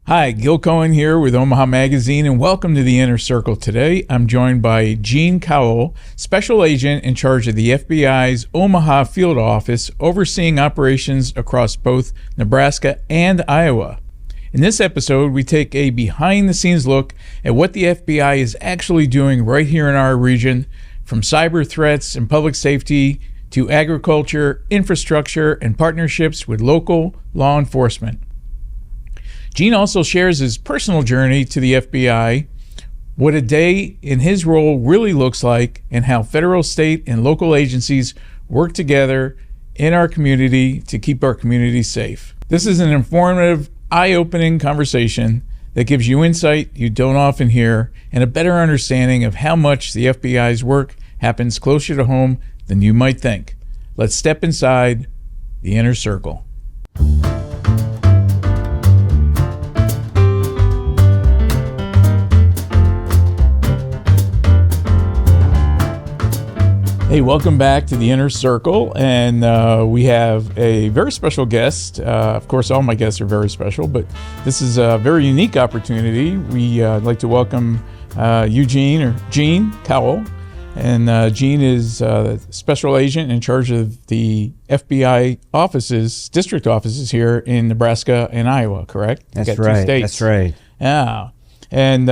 Hi, Gil Cohen here with Omaha Magazine, and welcome to the Inner Circle. Today, I'm joined by Eugene Kowal, Special Agent in charge of the FBI's Omaha Field Office, overseeing operations across both Nebraska and Iowa. In this episode, we take a behind-the-scenes look at what the FBI is actually doing right here in our region, from cyber threats and public safety to agriculture, infrastructure, and partnerships with local law enforcement. Gene also shares his personal journey to the FBI, what a day in his role really looks like, and how federal, state, and local agencies work together in our community to keep our community safe. This is an informative, eye-opening conversation that gives you insight you don't often hear and a better understanding of how much the FBI's work happens closer to home than you might think. Let's step inside the Inner Circle. Hey, welcome back to the Inner Circle, and we have a very special guest. Of course, all my guests are very special, but this is a very unique opportunity. We'd like to welcome Gene Kowal, and Gene is Special Agent in charge of the FBI district offices here in Nebraska and Iowa, correct? That's right. That's right. Yeah, and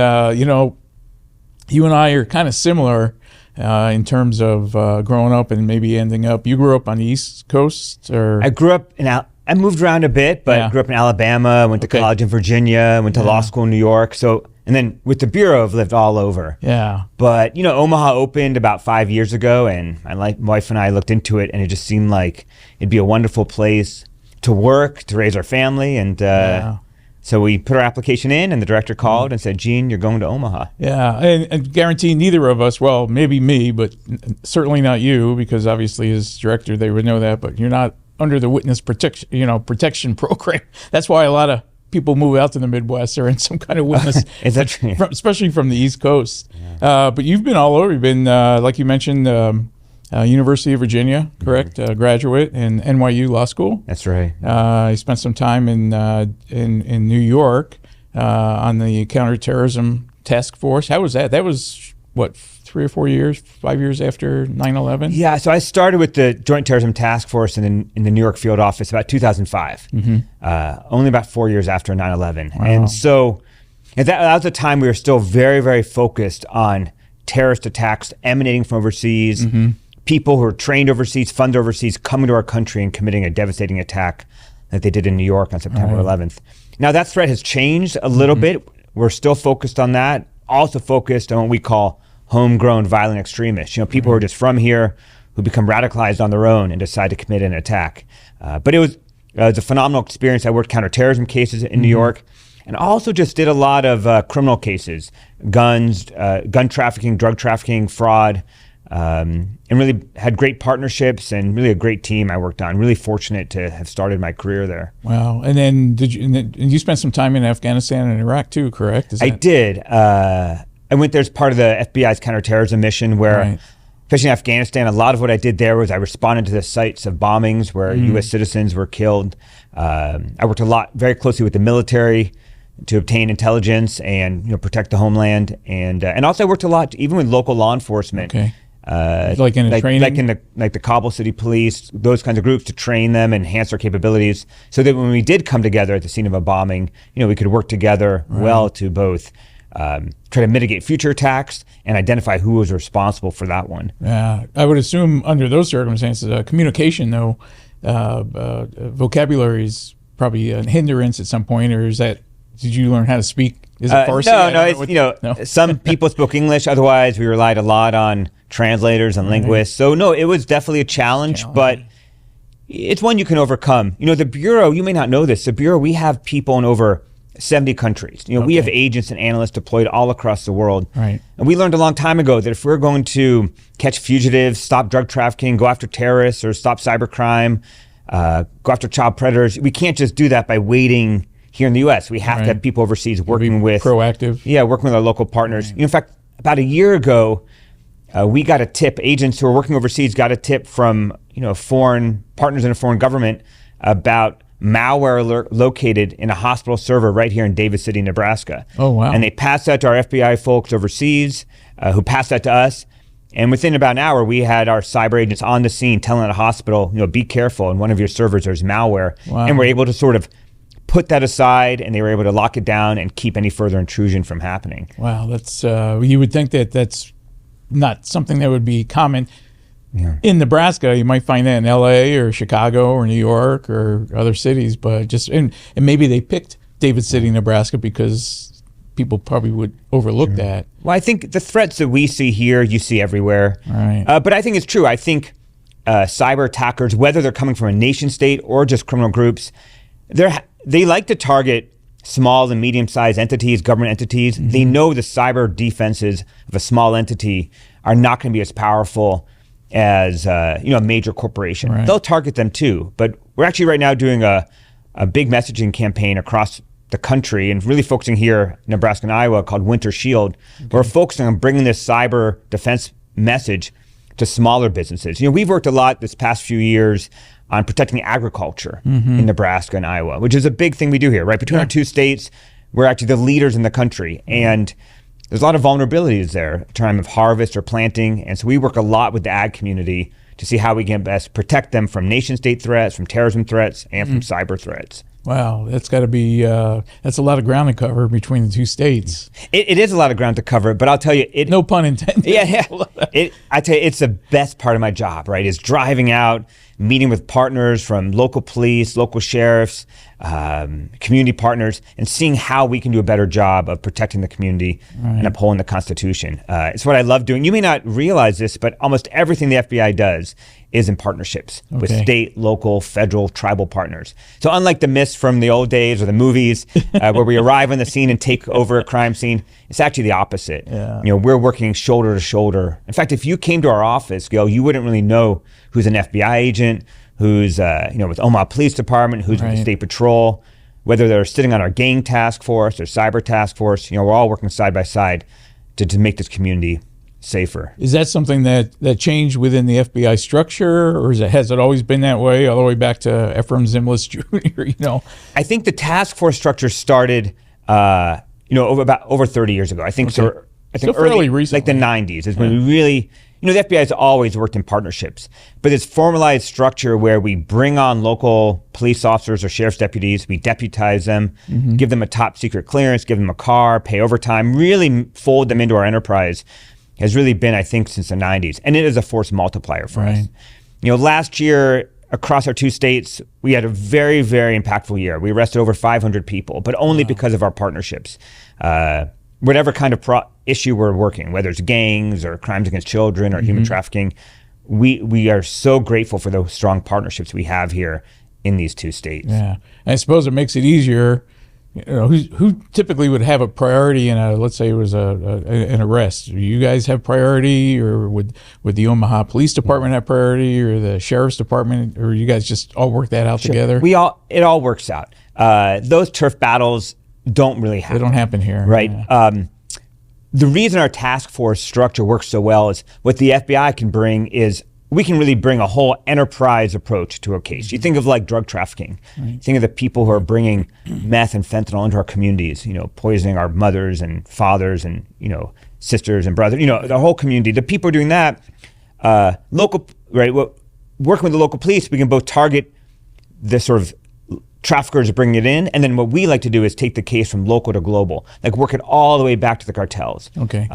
you and I are kind of similar. In terms of growing up and maybe ending up, you grew up on the East Coast, or? I grew up I moved around a bit, but grew up in Alabama, went to college in Virginia, went to law school in New York. So, and then with the Bureau, I've lived all over. Yeah. But, Omaha opened about 5 years ago, and my wife and I looked into it, and it just seemed like it'd be a wonderful place to work, to raise our family, and so we put our application in, and the director called and said, Gene, you're going to Omaha. Yeah, and guarantee neither of us, well, maybe me, but certainly not you, because obviously as director, they would know that, but you're not under the witness protection program. That's why a lot of people move out to the Midwest or in some kind of witness, Is that true? Especially from the East Coast. Yeah. But you've been all over. You've been, like you mentioned, University of Virginia, correct? Graduate in NYU Law School. That's right. You spent some time in New York on the Counterterrorism task force. How was that? That was what, 5 years after 9/11? Yeah. So I started with the Joint Terrorism Task Force in the New York field office about 2005. Only about 4 years after 9/11, Wow. and so that was a time we were still very, very focused on terrorist attacks emanating from overseas. People who are trained overseas, funded overseas, coming to our country and committing a devastating attack that they did in New York on September 11th. Now that threat has changed a little bit. We're still focused on that. Also focused on what we call homegrown violent extremists. People who are just from here, who become radicalized on their own and decide to commit an attack. But it was a phenomenal experience. I worked counterterrorism cases in New York, and also just did a lot of criminal cases, guns, gun trafficking, drug trafficking, fraud. And really had great partnerships and really a great team I worked on. Really fortunate to have started my career there. Wow. And then you spent some time in Afghanistan and Iraq too, correct? I did. I went there as part of the FBI's counterterrorism mission where, especially in Afghanistan, a lot of what I did there was I responded to the sites of bombings where U.S. citizens were killed. I worked very closely with the military to obtain intelligence and protect the homeland. And also I worked a lot even with local law enforcement. Okay. Like in training? Like the Kabul City Police, those kinds of groups, to train them, enhance their capabilities, so that when we did come together at the scene of a bombing, we could work together well to both try to mitigate future attacks and identify who was responsible for that one. Yeah, I would assume under those circumstances, communication, though, vocabulary is probably a hindrance at some point, or did you learn how to speak? Is it Farsi? No. Some people spoke English. Otherwise, we relied a lot on translators and linguists. So no, it was definitely a challenge, but it's one you can overcome. The Bureau, you may not know this, the Bureau, we have people in over 70 countries. We have agents and analysts deployed all across the world. Right. And we learned a long time ago that if we're going to catch fugitives, stop drug trafficking, go after terrorists, or stop cybercrime, go after child predators, we can't just do that by waiting here in the U.S. We have to have people overseas working with proactive. Yeah, working with our local partners. In fact, about a year ago, we got a tip. Agents who are working overseas got a tip from foreign partners in a foreign government about malware located in a hospital server right here in Davis City, Nebraska. Oh, wow. And they passed that to our FBI folks overseas, who passed that to us. And within about an hour, we had our cyber agents on the scene telling the hospital, be careful. In one of your servers, there's malware. Wow. And we're able to sort of put that aside, and they were able to lock it down and keep any further intrusion from happening. Wow, that's you would think that that's not something that would be common in Nebraska. You might find that in LA or Chicago or New York or other cities, but and maybe they picked David City, Nebraska, because people probably would overlook that. Well, I think the threats that we see here, you see everywhere. Right. But I think it's true. I think cyber attackers, whether they're coming from a nation state or just criminal groups, they like to target small and medium-sized entities, government entities. Mm-hmm. They know the cyber defenses of a small entity are not going to be as powerful as a major corporation. Right. They'll target them too. But we're actually right now doing a big messaging campaign across the country and really focusing here, Nebraska and Iowa, called Winter Shield. Okay. We're focusing on bringing this cyber defense message to smaller businesses. We've worked a lot this past few years on protecting agriculture in Nebraska and Iowa, which is a big thing we do here, right? Between our two states, we're actually the leaders in the country. And there's a lot of vulnerabilities there at the time of harvest or planting. And so we work a lot with the ag community to see how we can best protect them from nation state threats, from terrorism threats, and from cyber threats. Wow, that's got to be, that's a lot of ground to cover between the two states. It is a lot of ground to cover, but I'll tell you. No pun intended. Yeah. I tell you, it's the best part of my job, right? Is driving out, meeting with partners from local police, local sheriffs, community partners, and seeing how we can do a better job of protecting the community and upholding the Constitution. It's what I love doing. You may not realize this, but almost everything the FBI does is in partnerships with state, local, federal, tribal partners. So unlike the myths from the old days or the movies where we arrive on the scene and take over a crime scene, it's actually the opposite. Yeah. We're working shoulder to shoulder. In fact, if you came to our office, Gil, you wouldn't really know who's an FBI agent, who's with Omaha Police Department, who's with the State Patrol, whether they're sitting on our gang task force or cyber task force. We're all working side by side to make this community safer. Is that something that changed within the FBI structure, or has it always been that way, all the way back to Ephraim Zimbalist Jr.? I think the task force structure started, over 30 years ago. I think so. I think fairly recently, like the 90s, is when we really. The FBI has always worked in partnerships, but this formalized structure where we bring on local police officers or sheriff's deputies, we deputize them, give them a top secret clearance, give them a car, pay overtime, really fold them into our enterprise, has really been, I think, since the 90s. And it is a force multiplier for us. Last year, across our two states, we had a very, very impactful year. We arrested over 500 people, but only because of our partnerships. Whatever kind of issue we're working, whether it's gangs or crimes against children or human trafficking, we are so grateful for those strong partnerships we have here in these two states. Yeah, I suppose it makes it easier. Who typically would have a priority in let's say it was an arrest? Do you guys have priority, or would the Omaha Police Department have priority, or the Sheriff's Department, or you guys just all work that out together? It all works out. Those turf battles don't really happen. They don't happen here. Right. Yeah. The reason our task force structure works so well is what the FBI can bring is we can really bring a whole enterprise approach to a case. You think of like drug trafficking. Think of the people who are bringing meth and fentanyl into our communities, poisoning our mothers and fathers and, sisters and brothers, the whole community. The people doing that, working with the local police, we can both target the sort of traffickers bringing it in, and then what we like to do is take the case from local to global, like work it all the way back to the cartels. Okay.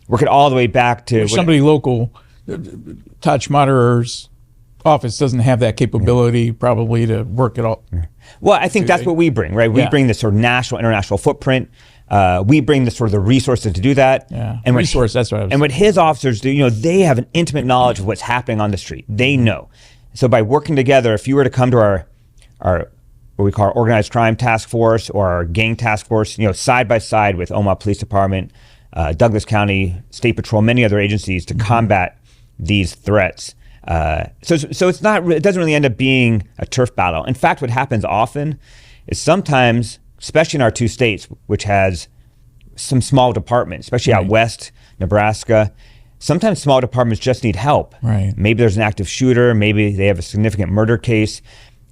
Work it all the way back to somebody local. Todd Schmaderer's office doesn't have that capability probably to work it all. Well, I think that's what we bring, right? We bring this sort of national, international footprint. We bring the sort of the resources to do that. Yeah. And that's what I was. And what his officers do, they have an intimate knowledge of what's happening on the street. They know. So by working together, if you were to come to our what we call our organized crime task force or our gang task force, side by side with Omaha Police Department, Douglas County State Patrol, many other agencies to combat these threats. So it's not. It doesn't really end up being a turf battle. In fact, what happens often is sometimes, especially in our two states, which has some small departments, especially out west, Nebraska, sometimes small departments just need help. Right. Maybe there's an active shooter. Maybe they have a significant murder case.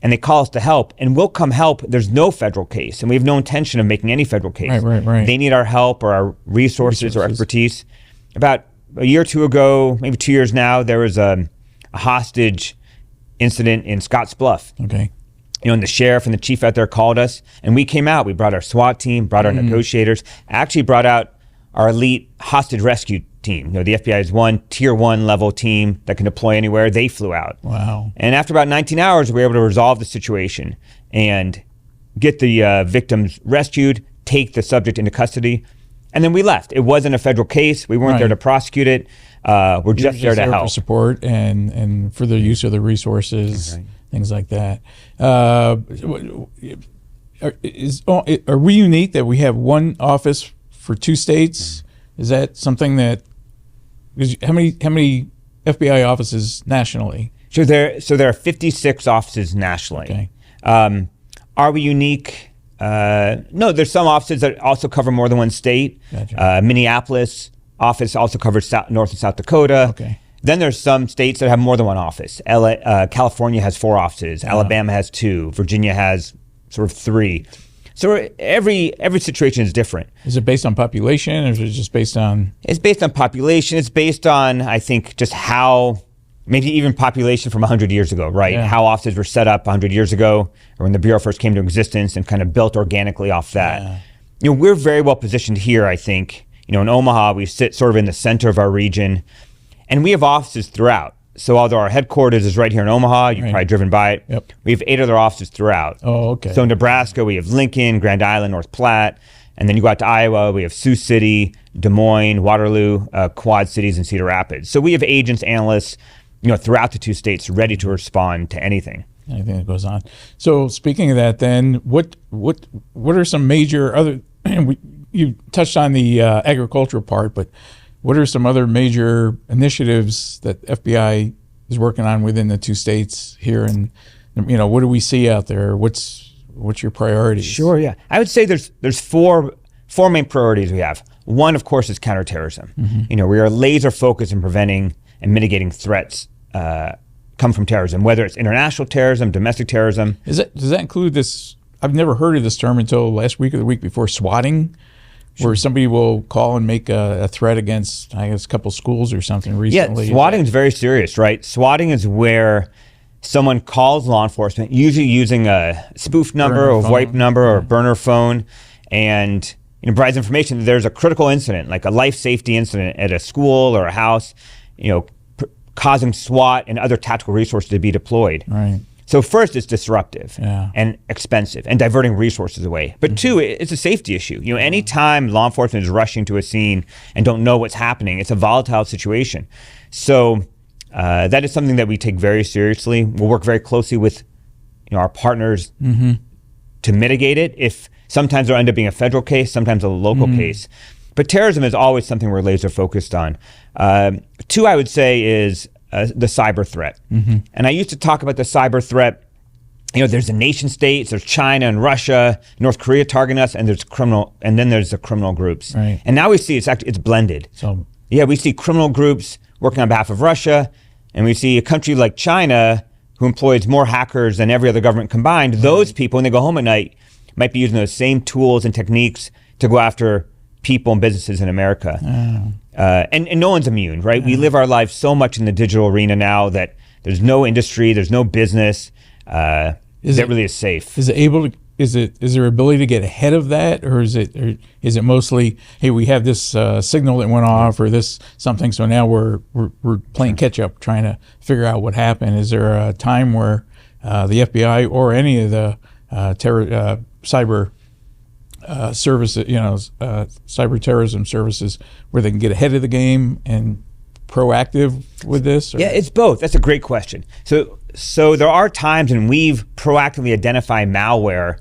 and they call us to help, and we'll come help. There's no federal case, and we have no intention of making any federal case. Right. They need our help or our resources or expertise. About a year or two ago, maybe 2 years now, there was a hostage incident in Scottsbluff. Okay. And the sheriff and the chief out there called us, and we came out. We brought our SWAT team, brought our negotiators, actually brought out our elite hostage rescue team. The FBI is one tier 1 level team that can deploy anywhere. They flew out. Wow. And after about 19 hours, we were able to resolve the situation and get the victims rescued, take the subject into custody, and then we left. It wasn't a federal case. We weren't there to prosecute it. We're just there to help. For support and for the use of the resources, things like that. Are we unique that we have one office for 2 states? Is that something that? How many FBI offices nationally? So there are 56 offices nationally. Okay. Are we unique? No, there's some offices that also cover more than one state. Gotcha. Minneapolis office also covers North and South Dakota. Okay. Then there's some states that have more than one office. California has 4 offices. Alabama has 2. Virginia has sort of 3. So every situation is different. Is it based on population, or is it just based on? It's based on population. It's based on, I think, just how, maybe even population from 100 years ago, right? Yeah. How offices were set up 100 years ago, or when the Bureau first came to existence, and kind of built organically off that. Yeah. We're very well positioned here, I think. In Omaha, we sit sort of in the center of our region, and we have offices throughout. So although our headquarters is right here in Omaha, you've probably driven by it. Yep. We have 8 other offices throughout. Oh, okay. So in Nebraska, we have Lincoln, Grand Island, North Platte. And then you go out to Iowa, we have Sioux City, Des Moines, Waterloo, Quad Cities, and Cedar Rapids. So we have agents, analysts, throughout the 2 states ready to respond to anything. Anything that goes on. So speaking of that, then, what are some major other? You touched on the agricultural part, but what are some other major initiatives that FBI is working on within the 2 states here? And what do we see out there? What's your priorities? Sure, yeah. I would say there's four main priorities we have. One, of course, is counterterrorism. Mm-hmm. We are laser focused in preventing and mitigating threats come from terrorism, whether it's international terrorism, domestic terrorism. Does that include this? I've never heard of this term until last week or the week before, swatting. Where somebody will call and make a threat against, I guess, a couple schools or something recently. Yeah, swatting is very serious, right? Swatting is where someone calls law enforcement, usually using a spoof number or VoIP number or burner phone, and provides information that there's a critical incident, like a life safety incident at a school or a house, causing SWAT and other tactical resources to be deployed. Right. So first, it's disruptive Yeah. and expensive and diverting resources away. But 2, it's a safety issue. Anytime law enforcement is rushing to a scene and don't know what's happening, it's a volatile situation. So that is something that we take very seriously. We'll work very closely with our partners to mitigate it. If sometimes it'll end up being a federal case, sometimes a local case. But terrorism is always something we're laser focused on. 2, I would say, is the cyber threat. And I used to talk about the cyber threat. There's the nation states, there's China and Russia, North Korea targeting us, and then there's the criminal groups. Right. And now we see it's blended. So we see criminal groups working on behalf of Russia, and we see a country like China who employs more hackers than every other government combined. Those people, when they go home at night, might be using those same tools and techniques to go after people and businesses in America. And no one's immune, right? We live our lives so much in the digital arena now that there's no industry, there's no business that really is safe. Is there ability to get ahead of that, or is it mostly, hey, we have this signal that went off or this something, so now we're playing catch up, trying to figure out what happened? Is there a time where the FBI or any of the cyber services, cyber terrorism services, where they can get ahead of the game and proactive with this? Or? Yeah, it's both. That's a great question. So there are times when we've proactively identified malware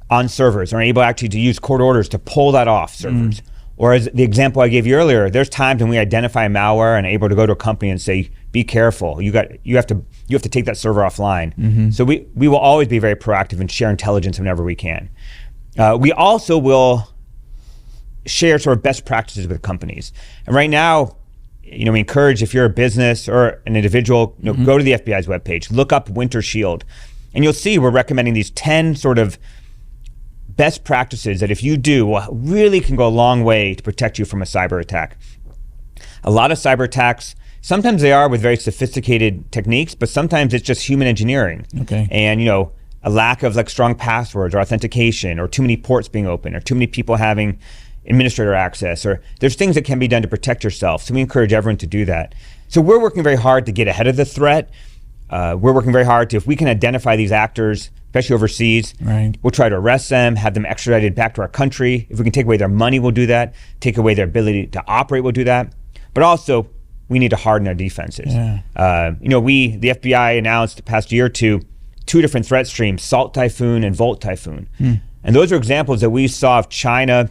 on servers, and are able actually to use court orders to pull that off servers. Or as the example I gave you earlier, there's times when we identify malware and are able to go to a company and say, be careful, you have to take that server offline. So we will always be very proactive and share intelligence whenever we can. We also will share sort of best practices with companies. And right now, we encourage, if you're a business or an individual, go to the FBI's webpage, look up Winter Shield. And you'll see we're recommending these 10 sort of best practices that if you do, really can go a long way to protect you from a cyber attack. A lot of cyber attacks, sometimes they are with very sophisticated techniques, but sometimes it's just human engineering. Okay. And a lack of like strong passwords or authentication, or too many ports being open, or too many people having administrator access, or there's things that can be done to protect yourself. So we encourage everyone to do that. So we're working very hard to get ahead of the threat. We're working very hard to, if we can identify these actors, especially overseas, right, we'll try to arrest them, have them extradited back to our country. If we can take away their money, we'll do that. Take away their ability to operate, we'll do that. But also, we need to harden our defenses. Yeah. The FBI announced the past year or two different threat streams, Salt Typhoon and Volt Typhoon. And those are examples that we saw of China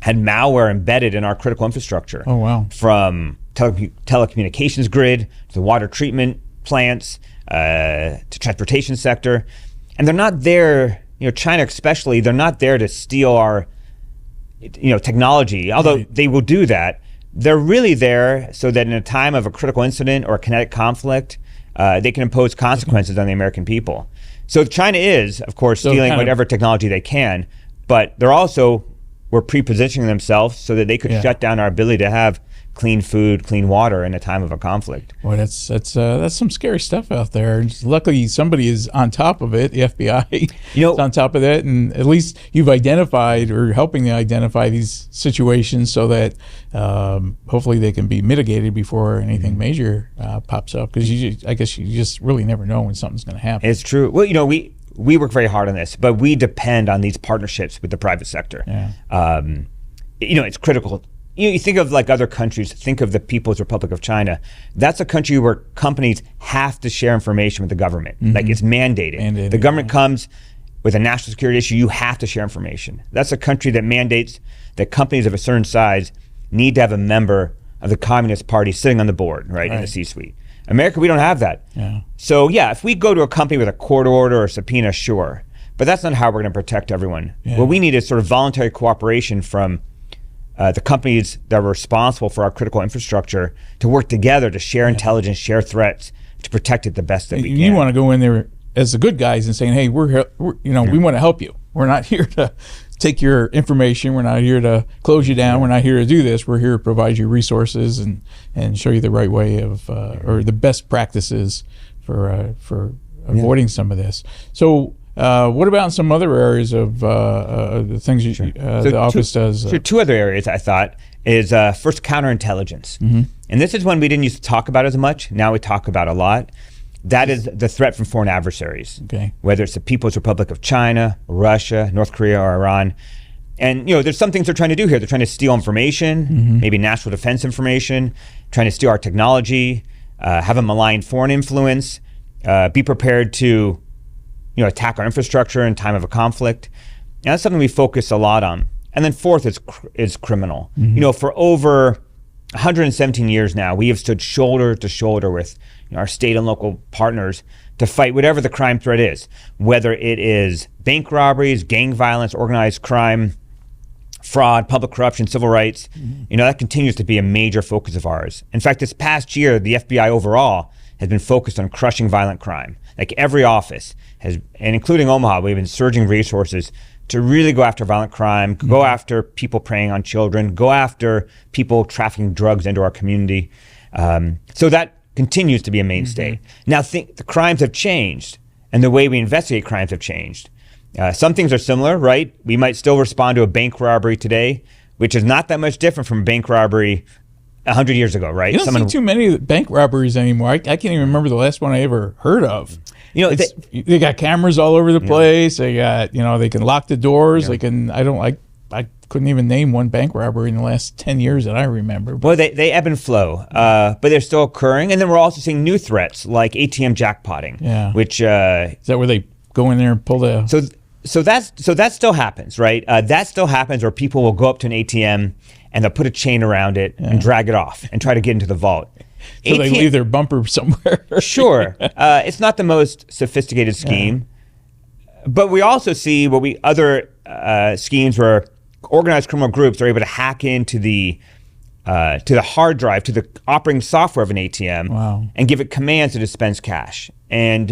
had malware embedded in our critical infrastructure. Oh, wow. From telecommunications grid to the water treatment plants to transportation sector. And they're not there, China especially, they're not there to steal our technology, although right, they will do that. They're really there so that in a time of a critical incident or a kinetic conflict, they can impose consequences on the American people. So China is, of course, stealing whatever technology they can, but they're also were pre-positioning themselves so that they could shut down our ability to have clean food, clean water in a time of a conflict. Boy, that's some scary stuff out there. And luckily, somebody is on top of it. The FBI is on top of that, and at least you've identified or helping to identify these situations so that hopefully they can be mitigated before anything major pops up. Because I guess you just really never know when something's going to happen. It's true. Well, we work very hard on this, but we depend on these partnerships with the private sector. Yeah. It's critical. You think of like other countries, think of the People's Republic of China. That's a country where companies have to share information with the government. Like it's mandated. The government comes with a national security issue, you have to share information. That's a country that mandates that companies of a certain size need to have a member of the Communist Party sitting on the board, right, in the C-suite. America, we don't have that. Yeah. So if we go to a company with a court order or a subpoena, sure. But that's not how we're going to protect everyone. Yeah. What we need is sort of voluntary cooperation from the companies that are responsible for our critical infrastructure to work together to share intelligence, share threats, to protect it the best that we can. You want to go in there as the good guys and saying, hey, we want to help you. We're not here to take your information. We're not here to close you down. We're not here to do this. We're here to provide you resources and show you the right way of or the best practices for avoiding some of this. So what about in some other areas of the things the office does? So two other areas I thought is first, counterintelligence. And this is one we didn't used to talk about as much. Now we talk about a lot. That is the threat from foreign adversaries, whether it's the People's Republic of China, Russia, North Korea, or Iran. And there's some things they're trying to do here. They're trying to steal information, maybe national defense information, trying to steal our technology, have a malign foreign influence, be prepared to attack our infrastructure in time of a conflict. And that's something we focus a lot on. And then fourth is criminal. For over 117 years now, we have stood shoulder to shoulder with our state and local partners to fight whatever the crime threat is, whether it is bank robberies, gang violence, organized crime, fraud, public corruption, civil rights. That continues to be a major focus of ours. In fact, this past year, the FBI overall has been focused on crushing violent crime. Like every office has, and including Omaha, we've been surging resources to really go after violent crime, go after people preying on children, go after people trafficking drugs into our community. So that continues to be a mainstay. Now, the crimes have changed, and the way we investigate crimes have changed. Some things are similar, right? We might still respond to a bank robbery today, which is not that much different from a bank robbery 100 years ago, right? You don't see too many bank robberies anymore. I can't even remember the last one I ever heard of. They got cameras all over the place. They got, they can lock the doors. They can. I couldn't even name one bank robbery in the last 10 years that I remember. Well, they ebb and flow, but they're still occurring. And then we're also seeing new threats like ATM jackpotting. Yeah. Which is that where they go in there and pull the? So that still happens, right? That still happens where people will go up to an ATM and they'll put a chain around it and drag it off and try to get into the vault. So they leave their bumper somewhere. Sure. It's not the most sophisticated scheme. But we also see other schemes where organized criminal groups are able to hack into the hard drive, to the operating software of an ATM, and give it commands to dispense cash. And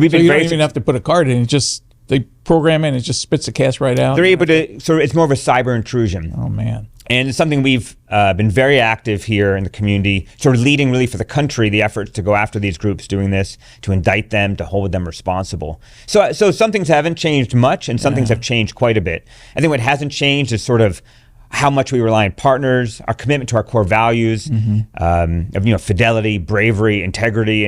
We've So been you very don't even have to put a card in. It just, they program it and it just spits the cash right out. They're able to, so it's more of a cyber intrusion. Oh, man. And it's something we've been very active here in the community, sort of leading really for the country, the efforts to go after these groups doing this, to indict them, to hold them responsible. So some things haven't changed much and some things have changed quite a bit. I think what hasn't changed is sort of how much we rely on partners, our commitment to our core values, of fidelity, bravery, integrity,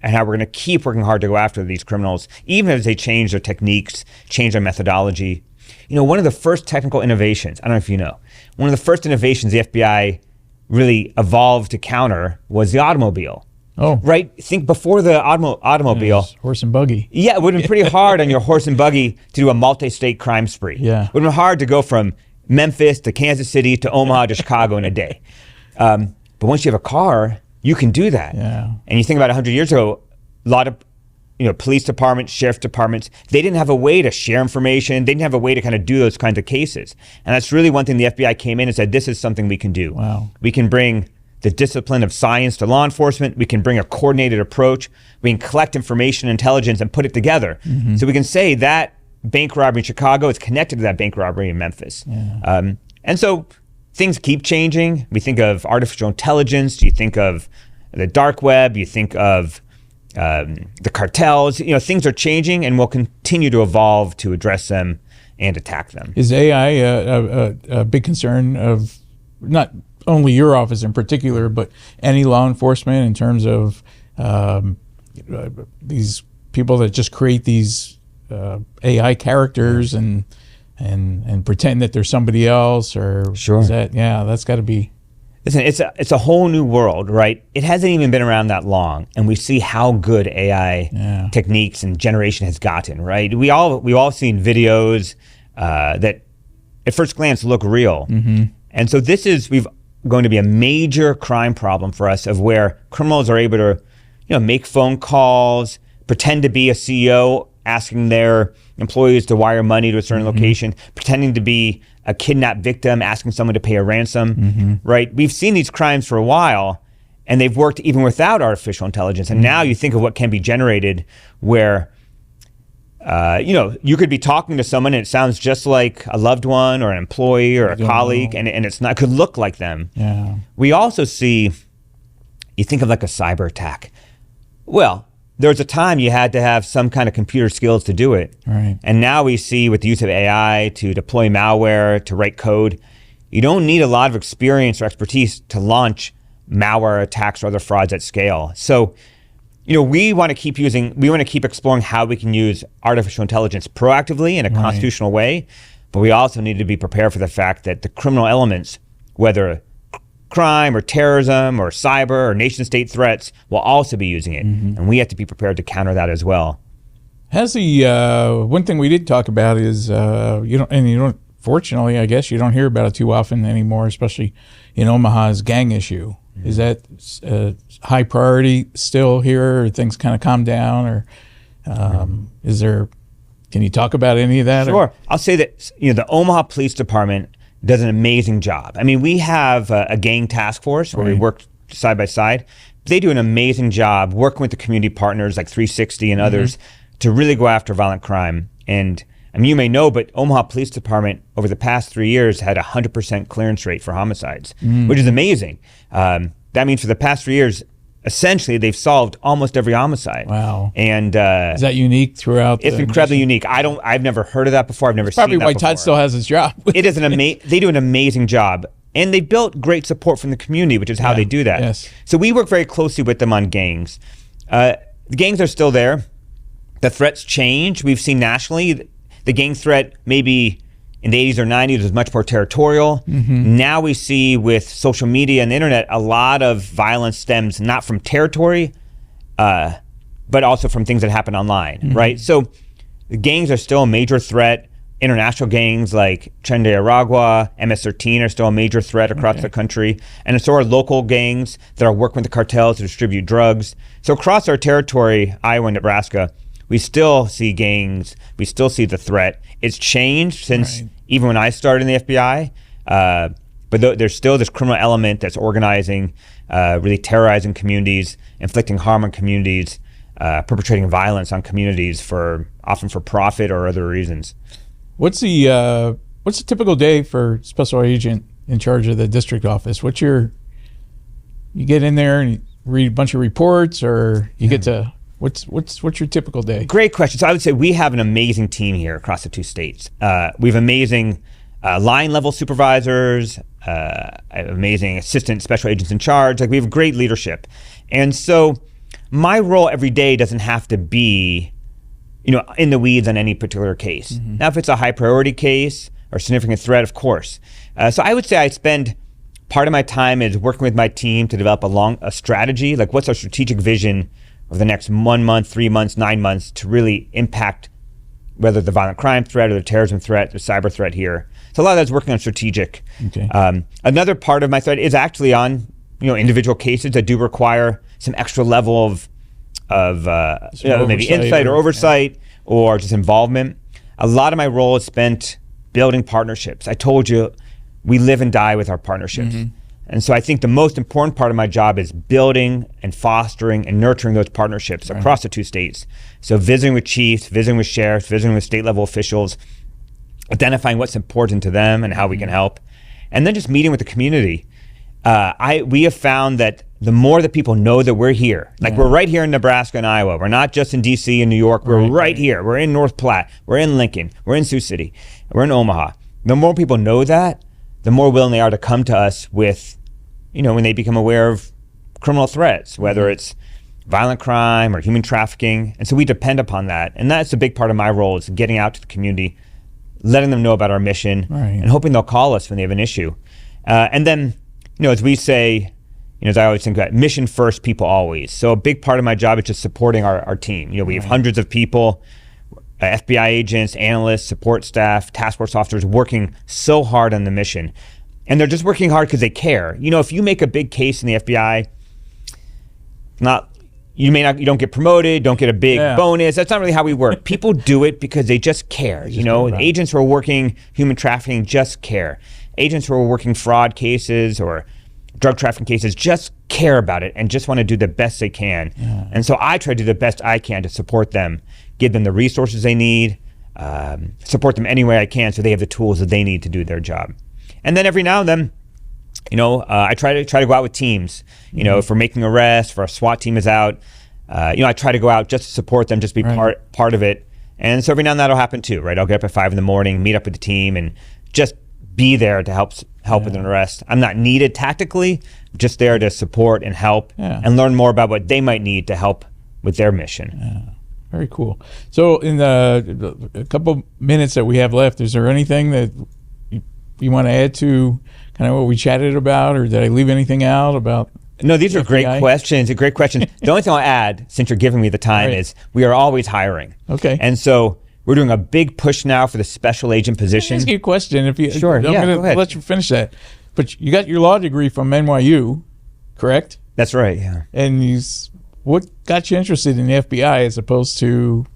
and how we're going to keep working hard to go after these criminals, even as they change their techniques, change their methodology. One of the first technical innovations, I don't know if you know, one of the first innovations the FBI really evolved to counter was the automobile. Oh. Right? Think before the automobile. Horse and buggy. Yeah, it would have been pretty hard on your horse and buggy to do a multi-state crime spree. Yeah. It would have been hard to go from Memphis to Kansas City to Omaha to Chicago in a day. But once you have a car, you can do that. Yeah. And you think about 100 years ago, a lot of police departments, sheriff departments, they didn't have a way to share information. They didn't have a way to kind of do those kinds of cases. And that's really one thing the FBI came in and said, this is something we can do. Wow. We can bring the discipline of science to law enforcement. We can bring a coordinated approach. We can collect information, intelligence, and put it together. So we can say that bank robbery in Chicago is connected to that bank robbery in Memphis. Yeah. And so things keep changing. We think of artificial intelligence. You think of the dark web. You think of the cartels. Things are changing and will continue to evolve to address them and attack them. Is AI a big concern of not only your office in particular, but any law enforcement in terms of these people that just create these AI characters and pretend that they're somebody else? Or Sure. is that, that's got to be. Listen, it's a whole new world, right? It hasn't even been around that long, and we see how good AI techniques and generation has gotten, right? We've all seen videos that at first glance look real. And so this is going to be a major crime problem for us, of where criminals are able to make phone calls, pretend to be a CEO asking their employees to wire money to a certain location, pretending to be a kidnapped victim, asking someone to pay a ransom, right? We've seen these crimes for a while, and they've worked even without artificial intelligence. And now you think of what can be generated where, you could be talking to someone and it sounds just like a loved one or an employee or a colleague, and it's not, could look like them. Yeah. We also see, you think of like a cyber attack. Well, there was a time you had to have some kind of computer skills to do it. Right. And now we see with the use of AI to deploy malware, to write code, you don't need a lot of experience or expertise to launch malware attacks or other frauds at scale. So, we want to keep exploring how we can use artificial intelligence proactively in a constitutional way, but we also need to be prepared for the fact that the criminal elements, whether crime or terrorism or cyber or nation state threats, will also be using it. And we have to be prepared to counter that as well. Has the one thing we did talk about is fortunately, I guess you don't hear about it too often anymore, especially in Omaha's gang issue. Is that high priority still here, or things kind of calm down, or can you talk about any of that? Sure. I'll say that the Omaha Police Department does an amazing job. I mean, we have a gang task force where we work side by side. They do an amazing job working with the community partners like 360 and others to really go after violent crime. And I mean, you may know, but Omaha Police Department over the past 3 years had a 100% clearance rate for homicides, which is amazing. That means for the past 3 years, essentially they've solved almost every homicide. Wow. And is that unique throughout? It's incredibly unique. I've never heard of that before. I've never seen that before. Probably why Todd still has his job. It is they do an amazing job. And they built great support from the community, which is how they do that. Yes. So we work very closely with them on gangs. The gangs are still there. The threats change. We've seen nationally the gang threat maybe in the 80s or 90s was much more territorial. Now we see with social media and the internet, a lot of violence stems not from territory, but also from things that happen online, right? So the gangs are still a major threat. International gangs like Tren de Aragua, MS-13 are still a major threat across the country. And so are local gangs that are working with the cartels to distribute drugs. So across our territory, Iowa and Nebraska, we still see gangs, we still see the threat. It's changed since even when I started in the FBI, but there's still this criminal element that's organizing, really terrorizing communities, inflicting harm on communities. perpetrating violence on communities often for profit or other reasons. What's the typical day for special agent in charge of the district office? You get in there and you read a bunch of reports, or you get to what's your typical day? Great question. So I would say we have an amazing team here across the two states. We have amazing line level supervisors, amazing assistant special agents in charge. Like, we have great leadership. And so my role every day doesn't have to be, in the weeds on any particular case. Mm-hmm. Now, if it's a high priority case or significant threat, of course. So I would say I spend part of my time is working with my team to develop a strategy, like what's our strategic vision over the next 1 month, 3 months, 9 months to really impact whether the violent crime threat or the terrorism threat, the cyber threat here. So a lot of that's working on strategic. Okay. Another part of my threat is actually on individual cases that do require some extra level of maybe insight or oversight or just involvement. A lot of my role is spent building partnerships. I told you, we live and die with our partnerships. Mm-hmm. And so I think the most important part of my job is building and fostering and nurturing those partnerships across the two states. So visiting with chiefs, visiting with sheriffs, visiting with state level officials, identifying what's important to them and how we can help. And then just meeting with the community. We have found that the more that people know that we're here, like we're right here in Nebraska and Iowa. We're not just in DC and New York. We're right here. We're in North Platte. We're in Lincoln. We're in Sioux City. We're in Omaha. The more people know that, the more willing they are to come to us with, when they become aware of criminal threats, whether it's violent crime or human trafficking. And so we depend upon that. And that's a big part of my role, is getting out to the community, letting them know about our mission, and hoping they'll call us when they have an issue. And then, as we say, as I always think about, mission first, people always. So a big part of my job is just supporting our team. We have hundreds of people, FBI agents, analysts, support staff, task force officers working so hard on the mission. And they're just working hard because they care. If you make a big case in the FBI, you don't get promoted, don't get a big bonus. That's not really how we work. People do it because they just care. Agents who are working human trafficking just care. Agents who are working fraud cases or drug trafficking cases just care about it and just want to do the best they can. Yeah. And so I try to do the best I can to support them, give them the resources they need, support them any way I can so they have the tools that they need to do their job. And then every now and then, I try to go out with teams. If we're making arrests, if our SWAT team is out, I try to go out just to support them, just be part of it. And so every now and then that'll happen too, right? I'll get up at 5 a.m, meet up with the team, and just be there to help with an arrest. I'm not needed tactically, just there to support and help and learn more about what they might need to help with their mission. Yeah. Very cool. So in the couple minutes that we have left, is there anything that you want to add to kind of what we chatted about, or did I leave anything out about? No, these are great questions. The only thing I'll add, since you're giving me the time, is we are always hiring. Okay. And so we're doing a big push now for the special agent position. Let me ask you a question. Sure, I'm going to let you finish that. But you got your law degree from NYU, correct? That's right, yeah. And what got you interested in the FBI as opposed to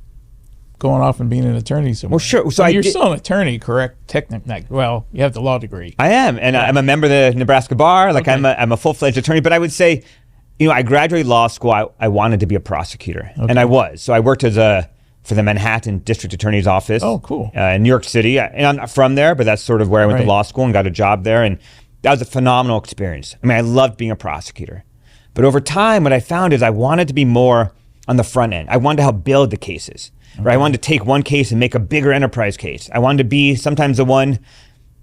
going off and being an attorney somewhere? Well, sure. So you're still an attorney, correct? Technically, well, you have the law degree. I am, and I'm a member of the Nebraska bar. Like, I'm a full-fledged attorney. But I would say, I graduated law school. I wanted to be a prosecutor, and I was. So I worked for the Manhattan District Attorney's Office. Oh, cool. In New York City. And I'm not from there, but that's sort of where I went to law school and got a job there. And that was a phenomenal experience. I loved being a prosecutor. But over time, what I found is I wanted to be more on the front end. I wanted to help build the cases. Okay. Right? I wanted to take one case and make a bigger enterprise case. I wanted to be sometimes the one,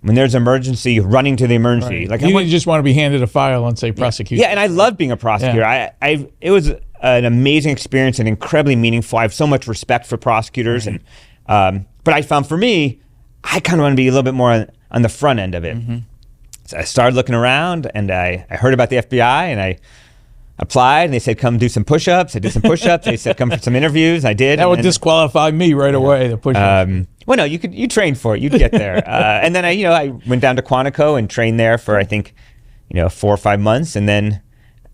when there's an emergency, running to the emergency. Right. Like, you didn't just want to be handed a file and say prosecute. Yeah, and I loved being a prosecutor. Yeah. It was an amazing experience and incredibly meaningful. I have so much respect for prosecutors. Right. And but I found for me, I kind of want to be a little bit more on the front end of it. Mm-hmm. So I started looking around, and I heard about the FBI, and I applied, and they said, come do some push-ups. I did some push-ups. They said, come for some interviews. I did. That would disqualify me right away, the push-ups. Well, no, you trained for it. You'd get there. And then I went down to Quantico and trained there for, I think, 4 or 5 months, and then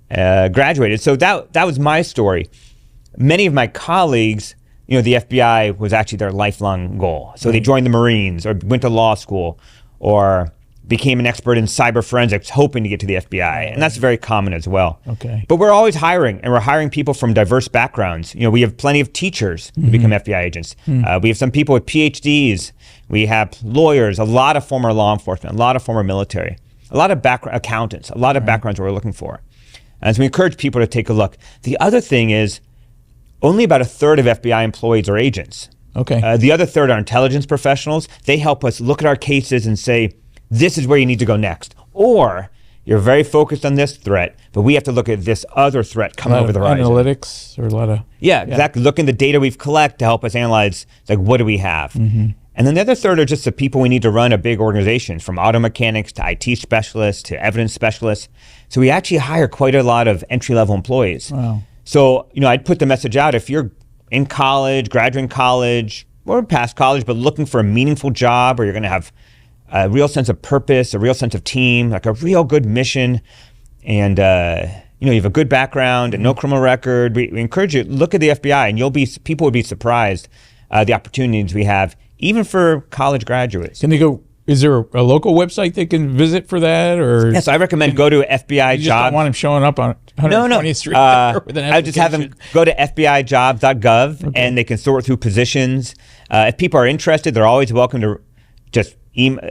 graduated. So that was my story. Many of my colleagues, the FBI was actually their lifelong goal. So they joined the Marines or went to law school or became an expert in cyber forensics, hoping to get to the FBI. And that's very common as well. Okay. But we're always hiring, and we're hiring people from diverse backgrounds. We have plenty of teachers who become FBI agents. We have some people with PhDs. We have lawyers, a lot of former law enforcement, a lot of former military, a lot of accountants, a lot of backgrounds we're looking for. And so we encourage people to take a look. The other thing is only about a third of FBI employees are agents. Okay. The other third are intelligence professionals. They help us look at our cases and say, this is where you need to go next. Or you're very focused on this threat, but we have to look at this other threat coming over the horizon. Analytics or a lot of... Yeah, exactly. Look at the data we've collected to help us analyze, like, what do we have? And then the other third are just the people we need to run a big organization, from auto mechanics to IT specialists to evidence specialists. So we actually hire quite a lot of entry-level employees. Wow. So, I'd put the message out, if you're in college, graduating college, or past college, but looking for a meaningful job, or you're going to have a real sense of purpose, a real sense of team, like a real good mission, and you have a good background and no criminal record, we encourage you, look at the FBI, and people would be surprised the opportunities we have, even for college graduates. Can they go? Is there a local website they can visit for that? Or yes, I recommend go to FBI you just Jobs. don't want them showing up on 120th Street with an I would just have them go to FBIJobs.gov, and they can sort through positions. If people are interested, they're always welcome to just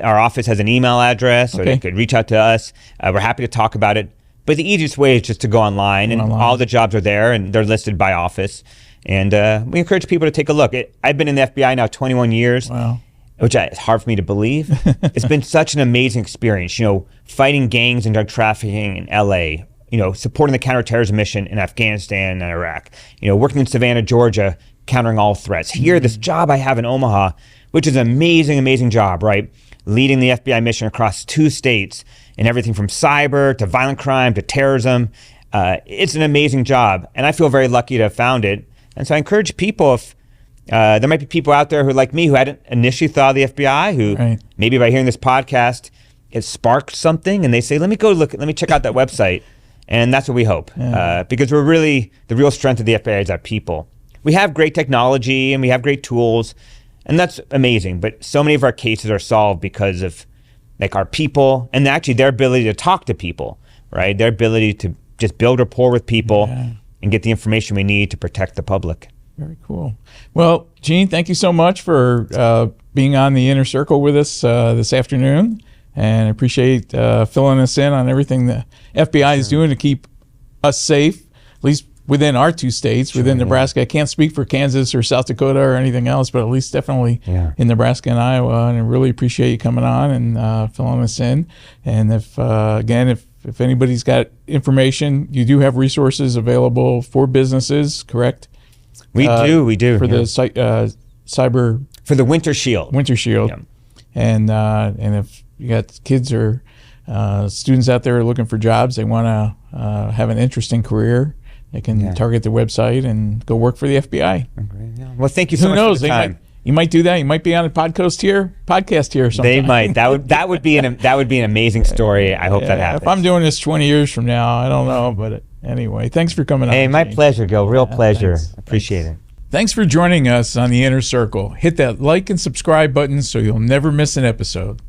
our office has an email address, or they could reach out to us. We're happy to talk about it. But the easiest way is just to go online, and all the jobs are there, and they're listed by office. And we encourage people to take a look. I've been in the FBI now 21 years. Wow. Which is hard for me to believe. It's been such an amazing experience, fighting gangs and drug trafficking in LA, supporting the counterterrorism mission in Afghanistan and Iraq, working in Savannah, Georgia, countering all threats. Here, this job I have in Omaha, which is an amazing, amazing job, right? Leading the FBI mission across 2 states and everything from cyber to violent crime to terrorism. It's an amazing job, and I feel very lucky to have found it. And so I encourage people, if there might be people out there who, like me, who hadn't initially thought of the FBI, who maybe by hearing this podcast, it sparked something, and they say, let me check out that website. And that's what we hope, because we're really, the real strength of the FBI is our people. We have great technology and we have great tools, and that's amazing. But so many of our cases are solved because of our people, and actually their ability to talk to people, right? Their ability to just build rapport with people and get the information we need to protect the public. Very cool. Well, Gene, thank you so much for being on the Inner Circle with us this afternoon, and I appreciate filling us in on everything the FBI is doing to keep us safe, at least within our 2 states, within Nebraska. I can't speak for Kansas or South Dakota or anything else, but at least definitely in Nebraska and Iowa, and I really appreciate you coming on and filling us in. And if anybody's got information, you do have resources available for businesses, correct? We do. For the cyber... For the Winter Shield. Yeah. And if you got kids or students out there looking for jobs, they want to have an interesting career, they can target the website and go work for the FBI. Well, thank you so much for the time. You might do that. You might be on a podcast here sometime. They might. That would be an amazing story. I hope that happens. If I'm doing this 20 years from now, I don't know, but anyway, thanks for coming on. Hey, my pleasure, Gil. Real pleasure. Appreciate it. Thanks for joining us on the Inner Circle. Hit that like and subscribe button so you'll never miss an episode.